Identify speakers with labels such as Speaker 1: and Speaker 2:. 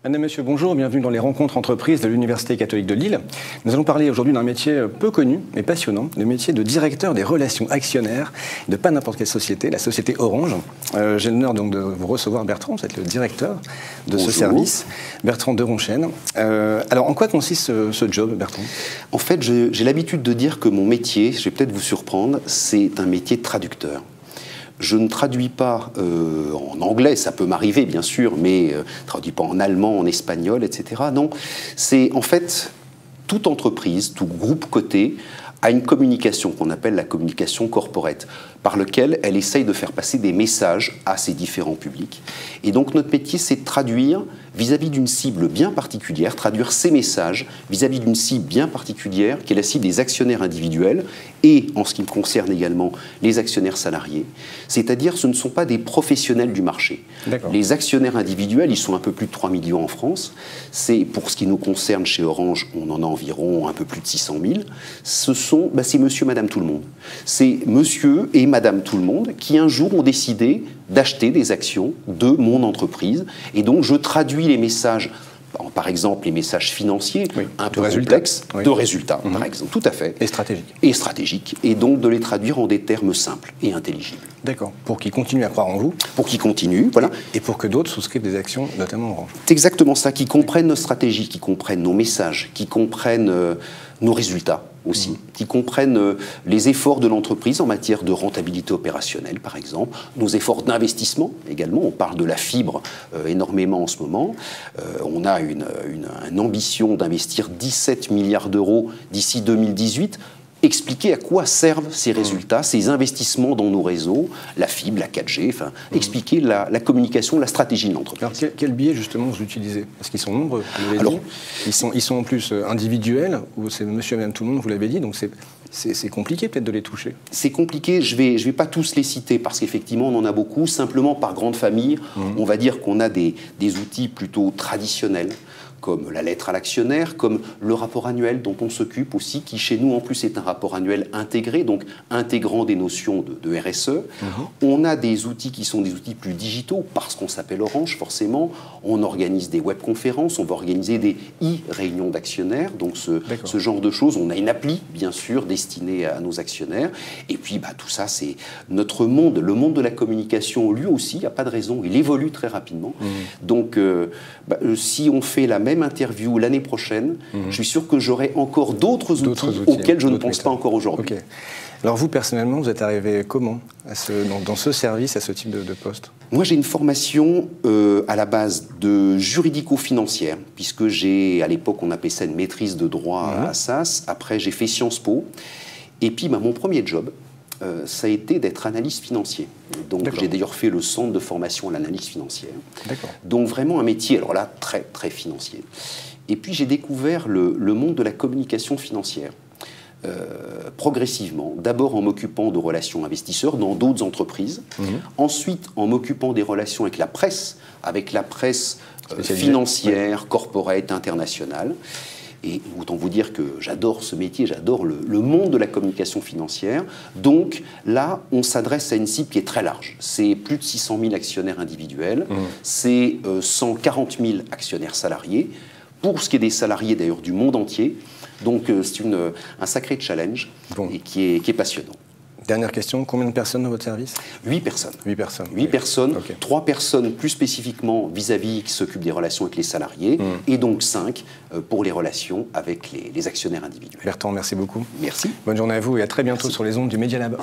Speaker 1: Madame, Monsieur, bonjour, bienvenue dans les rencontres entreprises de l'Université catholique de Lille. Nous allons parler aujourd'hui d'un métier peu connu mais passionnant, le métier de directeur des relations actionnaires de pas n'importe quelle société, la société Orange. J'ai l'honneur donc de vous recevoir, Bertrand, vous êtes le directeur de ce service, Bertrand de Ronchen. Alors, en quoi consiste ce job, Bertrand?
Speaker 2: En fait, j'ai l'habitude de dire que mon métier, je vais peut-être vous surprendre, c'est un métier de traducteur. Je ne traduis pas en anglais, ça peut m'arriver bien sûr, mais je ne traduis pas en allemand, en espagnol, etc. Non, c'est en fait toute entreprise, tout groupe coté a une communication qu'on appelle la communication corporate, par laquelle elle essaye de faire passer des messages à ses différents publics. Et donc notre métier, c'est de traduire vis-à-vis d'une cible bien particulière, traduire ces messages vis-à-vis d'une cible bien particulière, qui est la cible des actionnaires individuels, et en ce qui me concerne également, les actionnaires salariés. C'est-à-dire, ce ne sont pas des professionnels du marché. Les actionnaires individuels, ils sont un peu plus de 3 millions en France. C'est, pour ce qui nous concerne chez Orange, on en a environ un peu plus de 600 000. C'est monsieur, madame, tout le monde. C'est monsieur et madame tout le monde qui un jour ont décidé d'acheter des actions de mon entreprise. Et donc, je traduis les messages, par exemple les messages financiers, un peu complexes, de résultats, par exemple, tout à fait.
Speaker 1: Et stratégiques.
Speaker 2: Et stratégiques. Et donc, de les traduire en des termes simples et intelligibles.
Speaker 1: D'accord. Pour qu'ils continuent à croire en vous.
Speaker 2: Pour qu'ils continuent, voilà.
Speaker 1: Et pour que d'autres souscrivent des actions, notamment Orange.
Speaker 2: C'est exactement ça, qui comprennent nos stratégies, qui comprennent nos messages, qui comprennent nos résultats aussi, qui comprennent les efforts de l'entreprise en matière de rentabilité opérationnelle, par exemple, nos efforts d'investissement également. On parle de la fibre énormément en ce moment. On a une ambition d'investir 17 milliards d'euros d'ici 2018. Expliquer à quoi servent ces résultats, ces investissements dans nos réseaux, la fibre, la 4G, enfin, expliquer la communication, la stratégie de l'entreprise.
Speaker 1: Alors, quel biais, justement, vous utilisez? Parce qu'ils sont nombreux, vous l'avez dit. Ils sont en plus individuels, ou c'est monsieur et madame tout le monde, vous l'avez dit, donc c'est compliqué peut-être de les toucher. C'est
Speaker 2: compliqué, je vais pas tous les citer, parce qu'effectivement, on en a beaucoup. Simplement, par grande famille, on va dire qu'on a des outils plutôt traditionnels, comme la lettre à l'actionnaire, comme le rapport annuel dont on s'occupe aussi, qui chez nous en plus est un rapport annuel intégré, donc intégrant des notions de RSE. On a des outils qui sont des outils plus digitaux, parce qu'on s'appelle Orange forcément. On organise des webconférences, on va organiser des e-réunions d'actionnaires, donc ce genre de choses. On a une appli, bien sûr, destinée à nos actionnaires. Et puis tout ça, c'est notre monde, le monde de la communication, lui aussi, il n'y a pas de raison, il évolue très rapidement. Donc si on fait la même interview l'année prochaine, je suis sûr que j'aurai encore d'autres outils auxquels je ne pense pas encore aujourd'hui.
Speaker 1: Alors vous, personnellement, vous êtes arrivé comment dans ce service, à ce type de poste?
Speaker 2: Moi, j'ai une formation à la base de juridico-financière, puisque j'ai, à l'époque, on appelait ça une maîtrise de droit à Assas. Après, j'ai fait Sciences Po. Et puis, mon premier job, ça a été d'être analyste financier. Donc j'ai d'ailleurs fait le centre de formation à l'analyse financière. Donc vraiment un métier, alors là, très, très financier. Et puis j'ai découvert le monde de la communication financière. Progressivement, d'abord en m'occupant de relations investisseurs dans d'autres entreprises, ensuite en m'occupant des relations avec la presse financière, corporate, internationale. Et autant vous dire que j'adore ce métier, j'adore le monde de la communication financière. Donc là, on s'adresse à une cible qui est très large. C'est plus de 600 000 actionnaires individuels, c'est 140 000 actionnaires salariés. Pour ce qui est des salariés d'ailleurs du monde entier. Donc c'est un sacré challenge et qui est passionnant.
Speaker 1: Dernière question, combien de personnes dans votre service?
Speaker 2: 8 personnes.
Speaker 1: 8 personnes.
Speaker 2: 8 personnes, 3 personnes plus spécifiquement vis-à-vis qui s'occupent des relations avec les salariés, et donc 5 pour les relations avec les actionnaires individuels.
Speaker 1: Bertrand, merci beaucoup.
Speaker 2: Merci.
Speaker 1: Bonne journée à vous et à très bientôt sur les ondes du Media Lab.